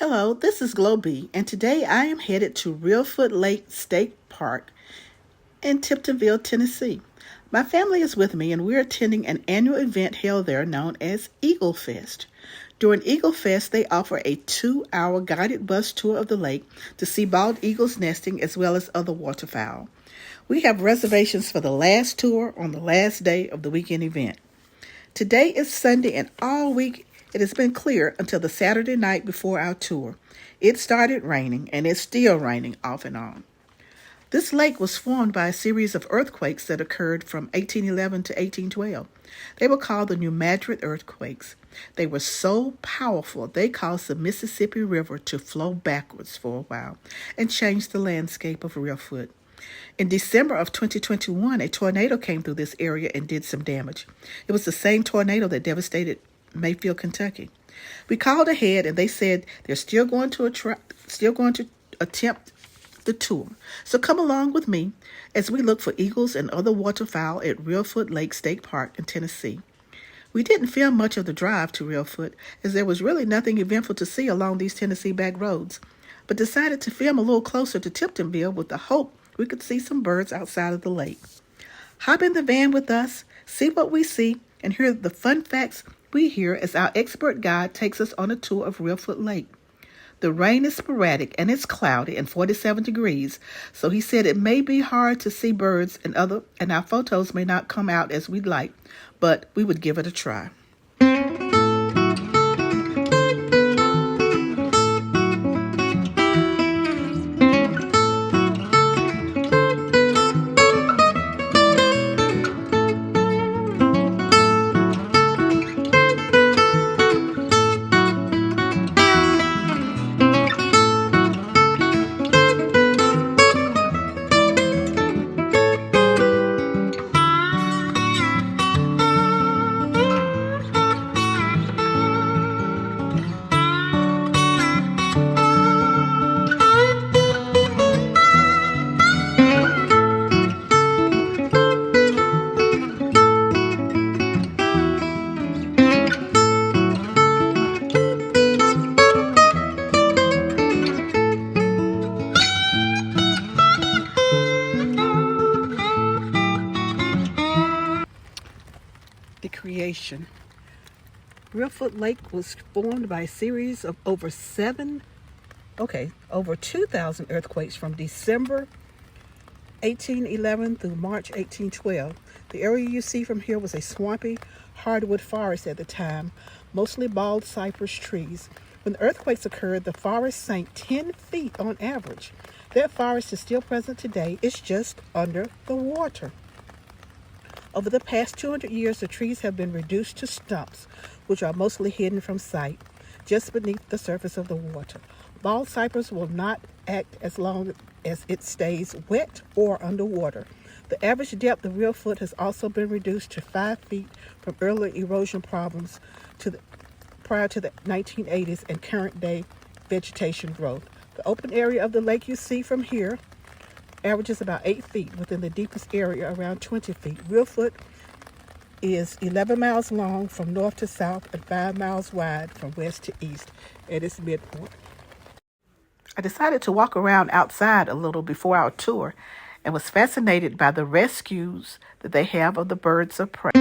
Hello, this is Globee, and today I am headed to Reelfoot Lake State Park in Tiptonville, Tennessee. My family is with me, and we're attending an annual event held there known as Eagle Fest. During Eagle Fest, they offer a 2-hour guided bus tour of the lake to see bald eagles nesting as well as other waterfowl. We have reservations for the last tour on the last day of the weekend event. Today is Sunday, and all week it has been clear until the Saturday night before our tour. It started raining, and it's still raining off and on. This lake was formed by a series of earthquakes that occurred from 1811 to 1812. They were called the New Madrid earthquakes. They were so powerful, they caused the Mississippi River to flow backwards for a while and changed the landscape of Reelfoot. In December of 2021, a tornado came through this area and did some damage. It was the same tornado that devastated Mayfield, Kentucky. We called ahead, and they said they're still going to attempt the tour. So come along with me as we look for eagles and other waterfowl at Reelfoot Lake State Park in Tennessee. We didn't film much of the drive to Reelfoot, as there was really nothing eventful to see along these Tennessee back roads, but decided to film a little closer to Tiptonville with the hope we could see some birds outside of the lake. Hop in the van with us, see what we see, and hear the fun facts we hear as our expert guide takes us on a tour of Reelfoot Lake. The rain is sporadic and it's cloudy and 47 degrees, so he said it may be hard to see birds and our photos may not come out as we'd like, but we would give it a try. The creation. Reelfoot Lake was formed by a series of over 2,000 earthquakes from December 1811 through March 1812. The area you see from here was a swampy hardwood forest at the time, mostly bald cypress trees. When the earthquakes occurred, the forest sank 10 feet on average. That forest is still present today. It's just under the water. Over the past 200 years, the trees have been reduced to stumps, which are mostly hidden from sight, just beneath the surface of the water. Bald cypress will not act as long as it stays wet or underwater. The average depth of Reelfoot has also been reduced to 5 feet from earlier erosion problems prior to the 1980s and current day vegetation growth. The open area of the lake you see from here averages about 8 feet, within the deepest area around 20 feet. Reelfoot is 11 miles long from north to south and 5 miles wide from west to east at its midpoint. I decided to walk around outside a little before our tour and was fascinated by the rescues that they have of the birds of prey.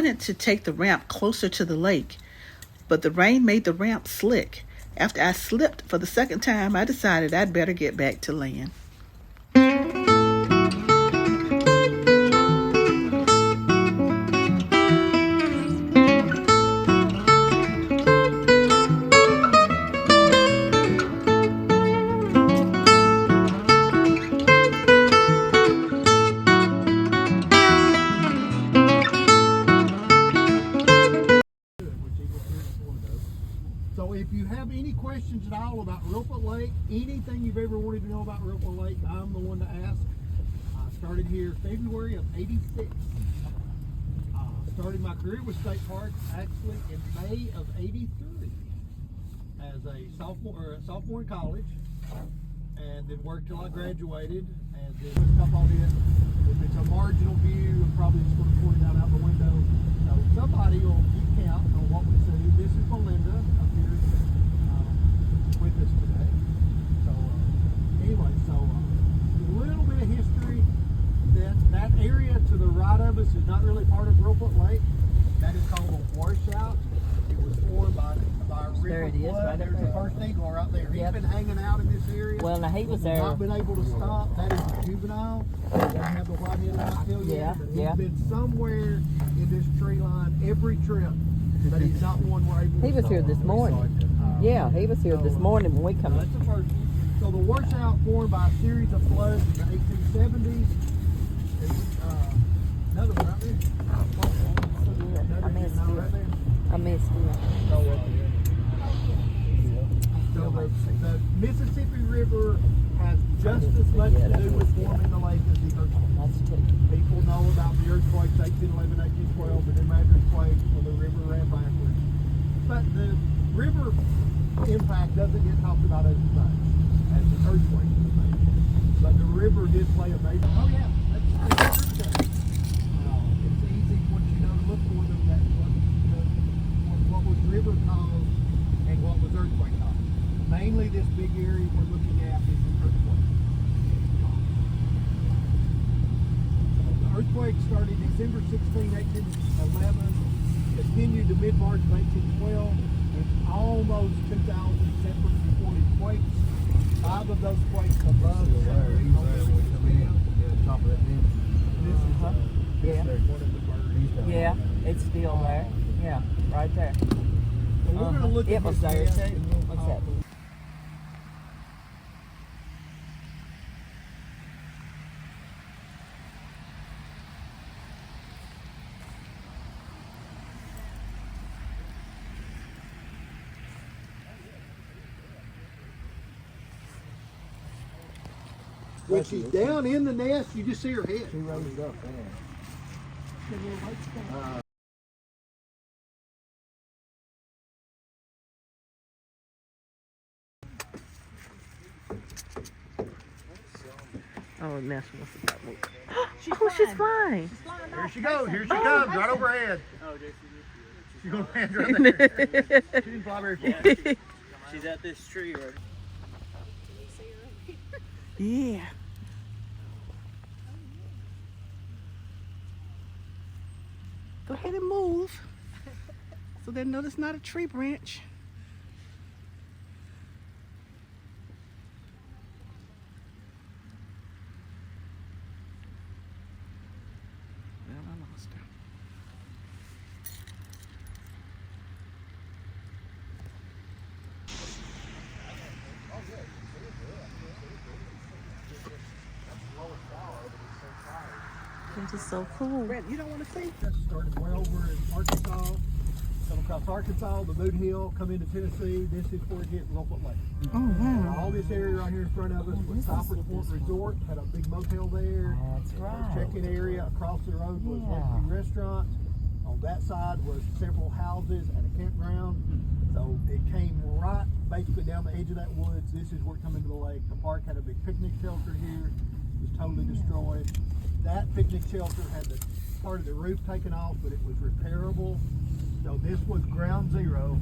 wanted to take the ramp closer to the lake, but the rain made the ramp slick. After I slipped for the second time, I decided I'd better get back to land. So if you have any questions at all about Reelfoot Lake, anything you've ever wanted to know about Reelfoot Lake, I'm the one to ask. I started here February of '86. Started my career with State Park actually in May of '83 as a sophomore in college, and then worked till I graduated. And then looked up on it. If it's a marginal view, I'm probably just going to point it out the window. So somebody will keep count on what we see. This is Melinda up here with us today. So anyway, a little bit of history. That area to the right of us is not really part of Reelfoot Lake. That is called a washout. It was formed by a river There it is, flood. right There's the first eagle right there. He's been hanging out in this area. Well, now he was there. Not been able to stop. That is a juvenile. He doesn't have the white-headed whitetail yet, but he's been somewhere in this tree line every trip. But he's not one we're able to He was here this morning. Yeah, he was here this morning when we come that's in. the first. So the washout formed by a series of floods in the 1870s. Another one right there. I missed Another it. right there. I missed it. So the Mississippi River has just as much to do with forming the lake as the earthquake. That's two. People know about the earthquakes 1811, 1812, and then Madras quake when the river ran backwards. But the river impact doesn't get talked about as much as the earthquake. But the river did play a major. Oh yeah, that's tributary. It's easy once you know to look for them. That what was river caused and what was earthquake caused. Mainly, this big area we're looking at is an earthquake. The earthquake started December 16, 1811, continued to mid-March of 1812, with almost 2,000 separate reported quakes. 5 of those quakes above the center Top of that dam. This is one of the birds. Yeah, it's still there. Yeah, right there. So we're going to look It at was this there map. too. What's that? When she's down in the nest, you just see her head. She rose up, Oh, that's what's that look. Oh, she's flying. Here she goes. Here she comes, right overhead. She's going to land right there. She didn't fly very far. She's at this tree right. Yeah. Go ahead and move so they know it's not a tree branch. Well, I lost her. This is so cool. Brent, you don't want to see? That started way over in Arkansas. Come across Arkansas, the Moon Hill, come into Tennessee. This is where it hit Reelfoot Lake. Oh, wow. All this area right here in front of us was Cypress Point Resort. Had a big motel there. That's right. Check-in area. Across the road was Refuge Restaurant. On that side was several houses and a campground. So it came right basically down the edge of that woods. This is where it come into the lake. The park had a big picnic shelter here. It was totally destroyed. That picnic shelter had the part of the roof taken off, but it was repairable. So this was ground zero,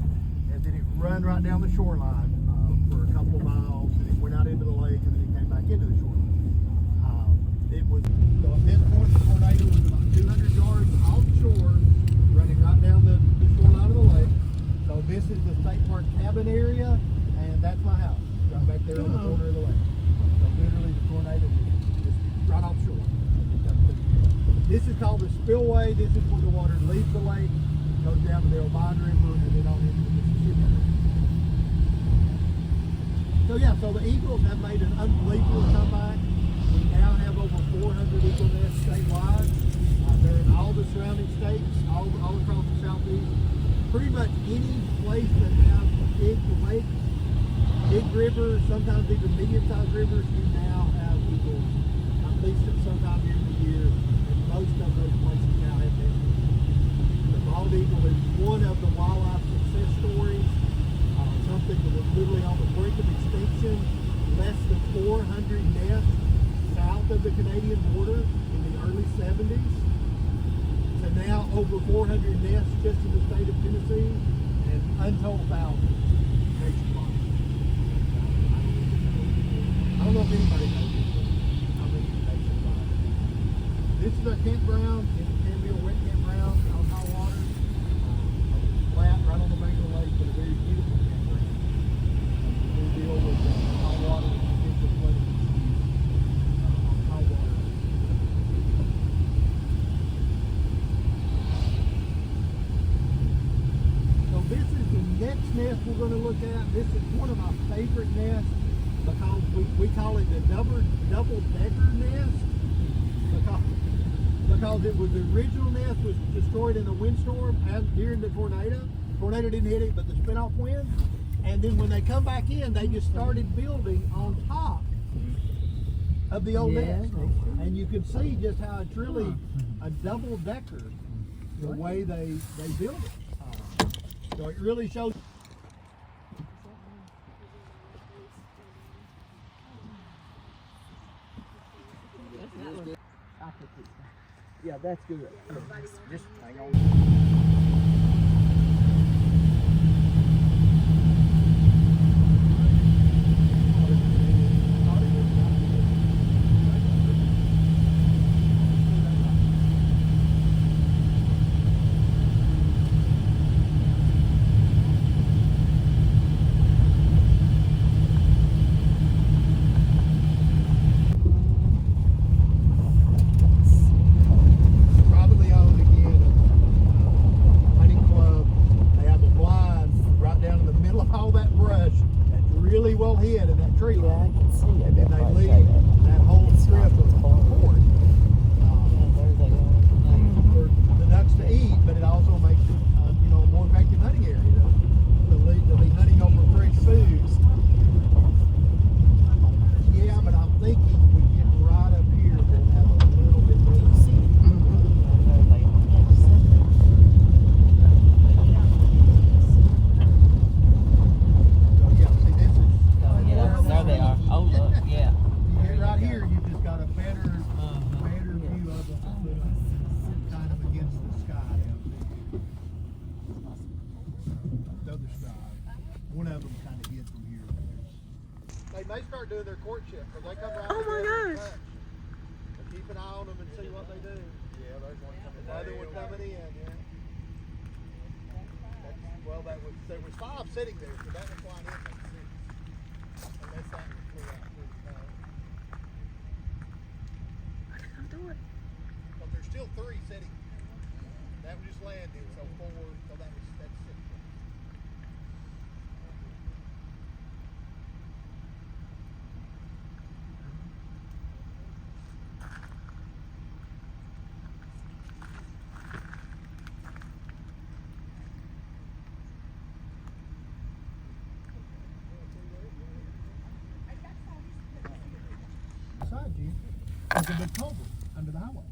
and then it run right down the shoreline for a couple of miles, and it went out into the lake, and then it came back into the shoreline. It was, so at this point, the tornado was about 200 yards offshore, is the state park cabin area, and that's my house, right back there on the corner of the lake. So literally the tornado is right offshore. This is called the spillway. This is where the water leaves the lake, goes down to the Oban River, and then on into the Mississippi River. So yeah, so the Eagles have made an unbelievable comeback. We now have over 400 eagle nests statewide. They're in all the surrounding states, all across the southeast. Pretty much any place that has big lakes, big rivers, sometimes even medium-sized rivers, you now have eagles, at least at some time during the year, and most of those places now have nests. The bald eagle is one of the wildlife success stories, something that was literally on the brink of extinction. Less than 400 nests south of the Canadian border in the early 70s. So now over 400 nests just in the state of Tennessee, and untold thousands nationwide. I don't know if anybody knows this, how many nationwide. This is our campground in Tiptonville wet campground on high water. Flat right on the bank of the lake, but a very beautiful campground. We deal with high water and potential flooding issues on high water. This is the next nest we're going to look at. This is one of my favorite nests because we call it the double-decker nest because it was the original nest was destroyed in a windstorm during the tornado. Tornado didn't hit it, but the spin-off wind. And then when they come back in, they just started building on top of the old nest. And you can see just how it's really a double-decker the way they build it. So it really shows. Yeah, that's good. Just hang on. One of them kind of hid from here. They may start doing their courtship, because they come around. Oh my gosh! So keep an eye on them and see what they do. Yeah, there's one coming. Another one coming in. Yeah. Well, there was 5 sitting there, so that was why I didn't make 6. Unless that was flew out through the sky. What did I do it? But there's still 3 sitting. That was just landed, so 4. So that's 6. Beside you is a big culvert under the highway.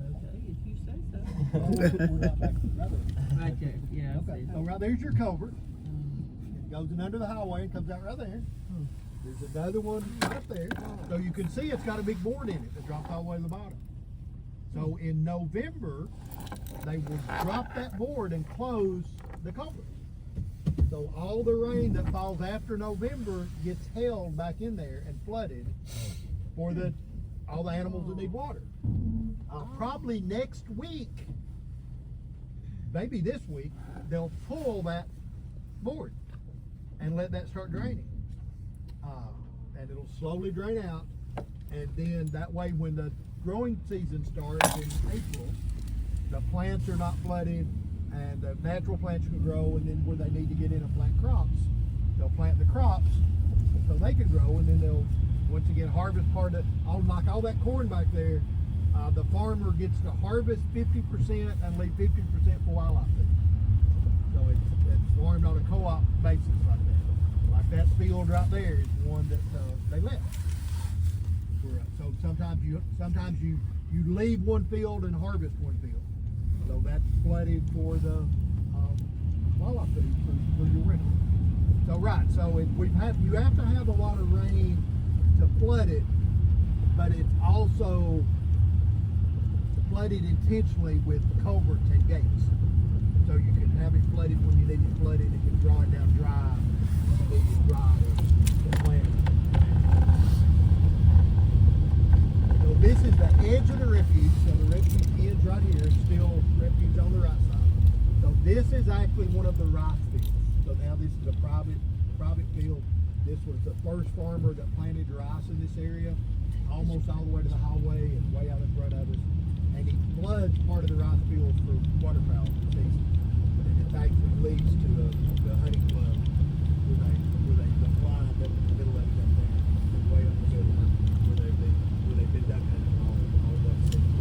Okay, if you say so. Right there. Yeah. Okay, so right there's your culvert. It goes in under the highway and comes out right there. There's another one right up there. So you can see it's got a big board in it that drops all the way to the bottom. So in November, they will drop that board and close the culvert. So all the rain that falls after November gets held back in there and flooded for all the animals that need water. Probably next week, maybe this week, they'll pull that board and let that start draining. And it'll slowly drain out. And then that way, when the growing season starts in April, the plants are not flooded and the natural plants can grow. And then where they need to get in and plant crops, they'll plant the crops so they can grow. And then they'll, once again, harvest part of, like all that corn back there. The farmer gets to harvest 50% and leave 50% for wildlife food. So it's farmed on a co-op basis like that. Like that field right there is one that they left. So sometimes you leave one field and harvest one field. So that's flooded for the wildlife food for your winter. So right, so you have to have a lot of rain to flood it, but it's also flooded intentionally with culverts and gates. So you can have it flooded when you need it flooded. It can draw it down dry when you need it dry to plant it. So this is the edge of the refuge. So the refuge ends right here. It's still refuge on the right side. So this is actually one of the rice fields. So now this is a private field. This was the first farmer that planted rice in this area, almost all the way to the highway and way out in front of us. And he floods part of the rice fields for waterfowl season. And it actually leads to the hunting club where they fly up in the middle of it up there, and way up the middle where they've been duck hunting all that season.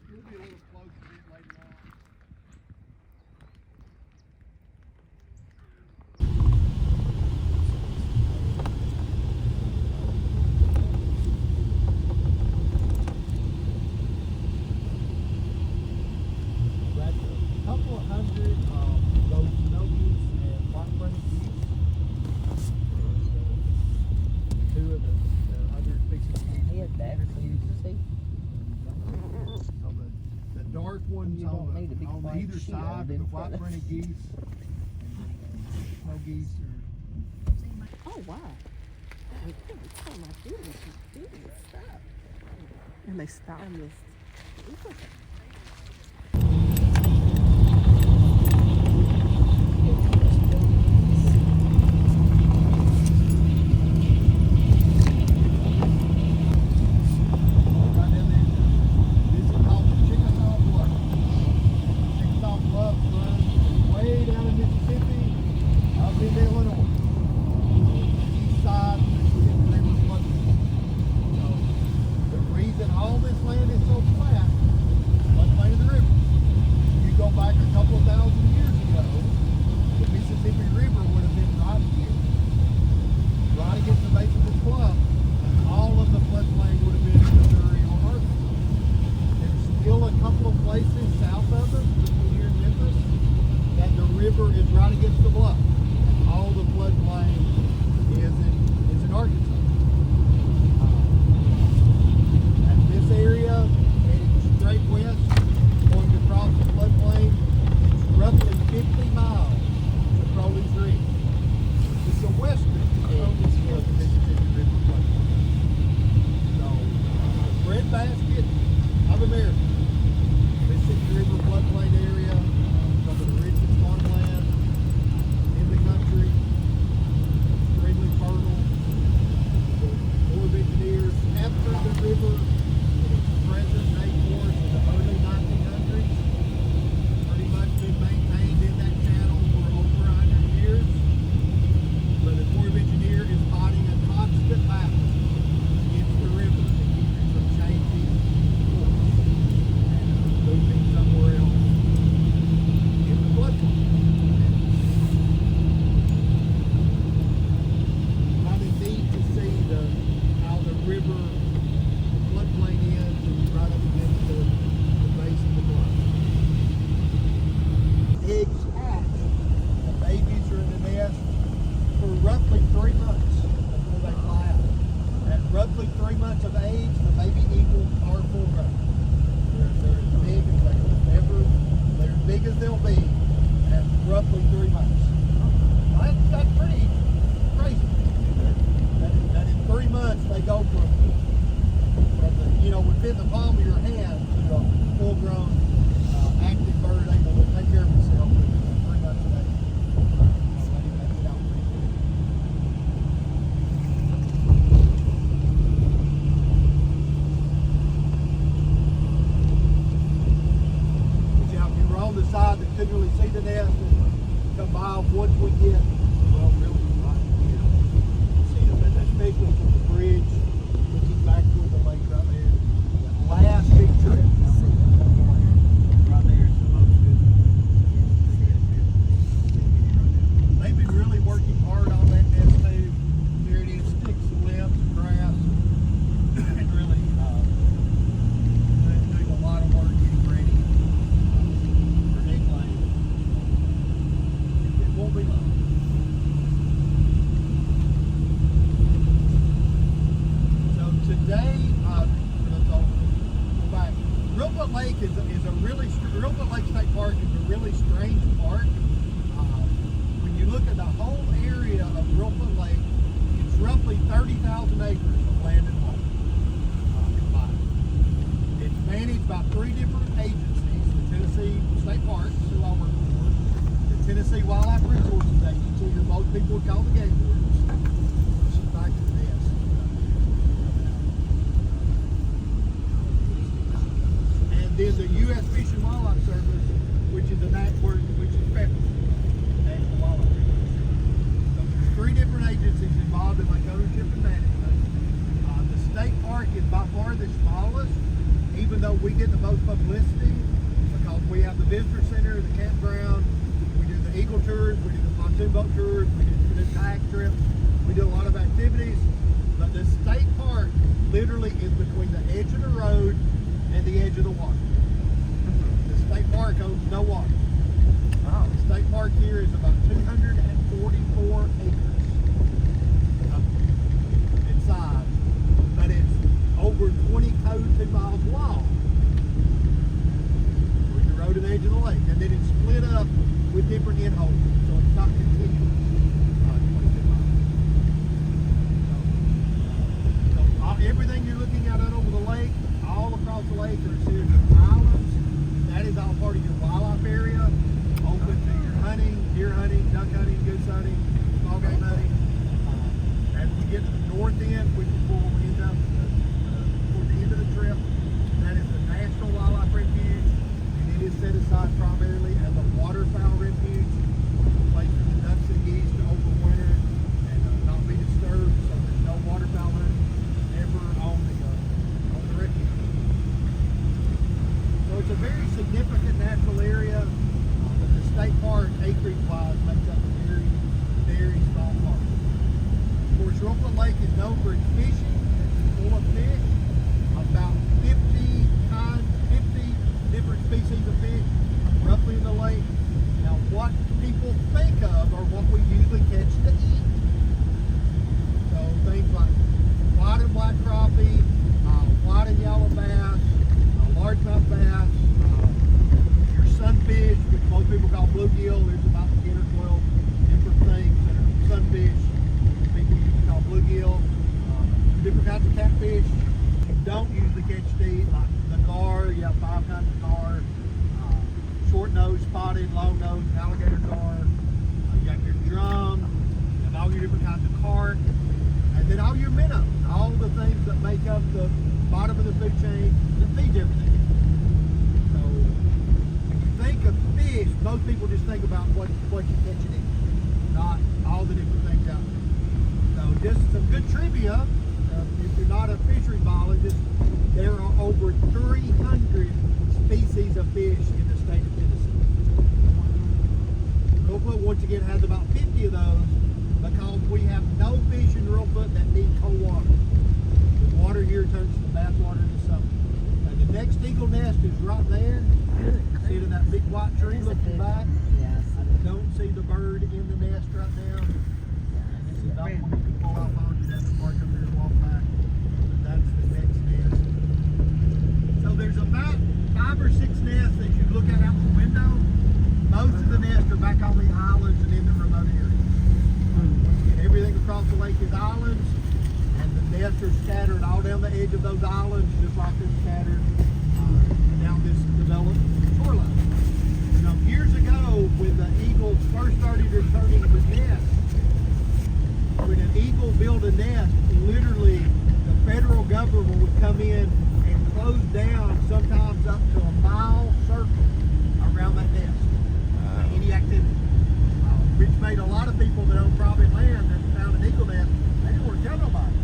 It'll be a little closer to it later on. That's a couple of hundred of those snow geese and white-fronted geese. Two of the other species of geese. Head back so you can see. So the dark ones You don't need a big on white either sheet side on are the them. white-fronted geese, and the snow geese are. Oh, wow. Oh, my goodness. She's doing stuff. And they stop. Right down there. This is called the Chickasaw Bluff. Chickasaw Bluff runs way down in Mississippi, up into Illinois. East side of the Mississippi River floodplain. So the reason all this land is so flat, floodplain of the river. You go back a couple of thousand years ago, the Mississippi River would have been right here, right against the base of this bluff, and all of the floodplain would have been in Missouri or Arkansas. There's still a couple of places south of us, between here and Memphis, that the river is right against the bluff. And all the floodplain is in Arkansas. And this area, heading straight west, going across the floodplain, it's roughly 50 miles to Crowley's Ridge. It's the western Crowley's of the Mississippi River floodplain. So, the breadbasket of America, Mississippi River floodplain area, some of the richest farmland in the as they'll be at roughly 3 months. That's pretty crazy. That in 3 months they go from the, within the palm of your hand to a full-grown active bird able to take care of itself within 3 months of age. They get out pretty quick. If you were on the side that couldn't really see the nest, come by once we get, well, really right here. See them, and especially from the bridge, looking back toward the lake right there. That last big trip. Right there, it's the most visible. They've been really working hard on that nest too. There it is, sticks and limbs and grass, and really doing a lot of work getting ready for egg laying. It won't be long. So today, go back. Reelfoot Lake Reelfoot Lake State Park is a really strange park. When you look at the whole area of Reelfoot Lake, it's roughly 30,000 acres of land and water combined. It's managed by 3 different agencies: the Tennessee State Parks, who I work for, the Tennessee Wildlife Resources Agency, who most people would call the game wardens. She's back to this. And then the U.S. Fish and Wildlife Service, which is federal, National Wildlife Resources. So there's 3 different agencies involved in lake ownership and management. The state park is by far the smallest, even though we get the most publicity because we have the visitor center, the campground, we do the eagle tours, we do the pontoon boat tours, we do the kayak trips, we do a lot of activities. But the state park literally is between the edge of the road and the edge of the water. The state park owns no water. The state park here is about 244 acres in size, but it's over 20 code 2 miles long. With the road and the edge of the lake, and then it's split up with different end holes, so it's not continuous. 22 miles. So everything you're looking at out over the lake, all across the lake, are a series of islands. That is all part of your wildlife area, open to your hunting, deer hunting, duck hunting, goose hunting, small game hunting. As we get to the north end, which is where we'll end up toward the end of the trip, that is the National Wildlife Refuge, and it is set aside primarily as a waterfowl refuge, a place for the ducks and geese to overwinter and not be disturbed, so there's no waterfowl hunting ever on the refuge. So it's a very significant natural area, but the state park, acreage-wise, makes up a very, very small part. Of course, Reelfoot Lake is known for its fishing. It's full of fish, about 50 different species of fish, roughly in the lake. Now, what people think of are what we usually catch to eat. So things like white and black crappie, white and yellow bass, largemouth bass, your sunfish, which most people call bluegill. There's about 10 or 12 different things that are sunfish. People usually call bluegill. Different kinds of catfish you don't usually catch to eat, like the gar. You have 5 kinds of gar. Short nose, spotted, long nose, alligator gar. You have your drum. You have all your different kinds of carp. And then all your minnows, all the things that make up the bottom of the food chain that feeds everything. So when you think of fish, most people just think about what you catch and eat, not all the different things out there. So just some good trivia. If you're not a fishery biologist, there are over 300 species of fish in the state of Tennessee. Reelfoot, once again, has about 50 of those because we have no fish in Reelfoot that need cold water. The water here turns to bath water in the summer. And the next eagle nest is right there. See it in that big white tree looking back? Yes. I don't see the bird in the nest right now. And this is not one you can pull off on. You'd have to park up there and walk back. But that's the next nest. So there's about 5 or 6 nests that you look at out the window. scattered back on the islands and in the remote areas. And everything across the lake is islands, and the nests are scattered all down the edge of those islands, just like they're scattered down this developed shoreline. Now, years ago, when the eagles first started returning to nests, when an eagle built a nest, literally the federal government would come in and close down sometimes up to a mile circle around that nest. Any activity. Which made a lot of people that own private land that found an eagle nest, they didn't want to tell nobody.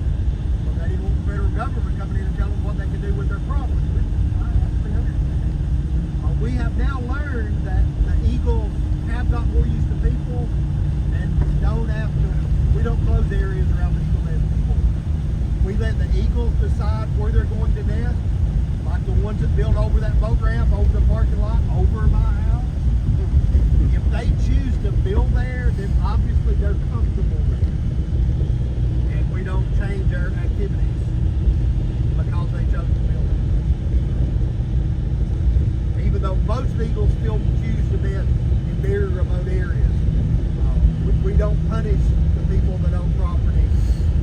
So they didn't want the federal government coming in and telling them what they could do with their property. I actually understand. We have now learned that the eagles have got more used to people, and we don't close areas around the eagle nest anymore. We let the eagles decide where they're going to nest, like the ones that build over that boat ramp, over the parking lot, over my house. If they choose to build there, then obviously they're comfortable there. And we don't change their activities because they chose to build there. Even though most eagles still choose to nest in very remote areas, we don't punish the people that own property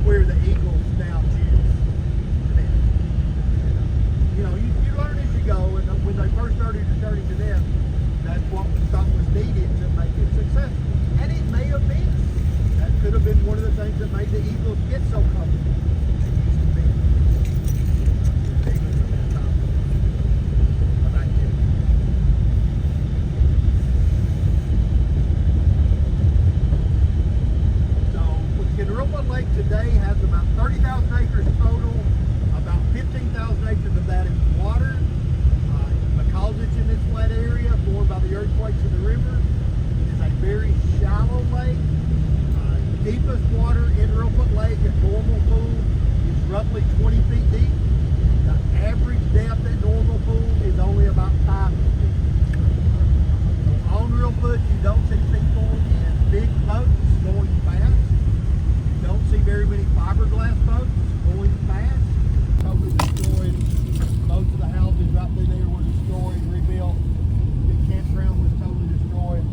where the eagles now choose to nest. You know, you learn as you go, and when they first started returning to nest, that's what we thought was needed to make it successful. And it may have been. That could have been one of the things that made the eagles get so comfortable. They used to be. Eagles at that time of activity. So, Reelfoot Lake today has about 30,000 acres total. About 15,000 acres of that is water. Because it's in this flat area formed by the earthquakes of the river, it is a very shallow lake. Deepest water in Reelfoot Lake at normal pool is roughly 20 feet deep. The average depth at normal pool is only about 5 feet. So on Reelfoot, you don't see people in big boats going fast. You don't see very many fiberglass boats going fast. Totally destroyed. Most of the houses right through there were destroyed, rebuilt. The campground was totally destroyed.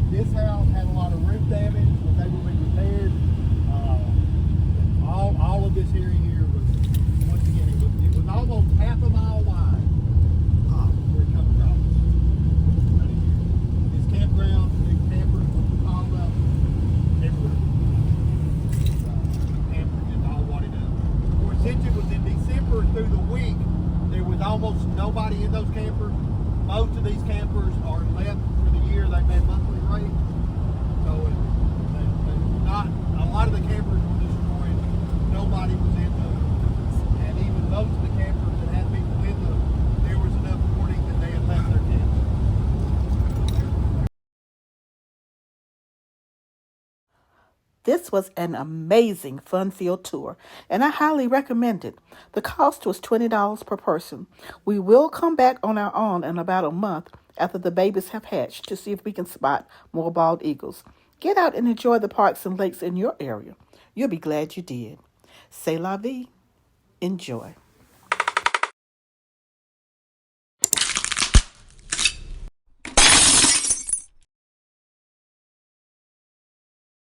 This house had a lot of roof damage, was able to be repaired. All of this area here was, once again, it was almost half a mile wide where it comes across. Right here. This campground, big campers with the piled up everywhere. Campers just all wadded up. Of course, since it was in December through the week, there was almost nobody in those campers. Most of these campers are left for the year. They've had monthly rates. So not a lot of the campers were destroyed. Nobody was in them. And even most of the campers that had people in them, there was enough warning that they had left their tents. This was an amazing fun-filled tour, and I highly recommend it. The cost was $20 per person. We will come back on our own in about a month after the babies have hatched to see if we can spot more bald eagles. Get out and enjoy the parks and lakes in your area. You'll be glad you did. C'est la vie. Enjoy.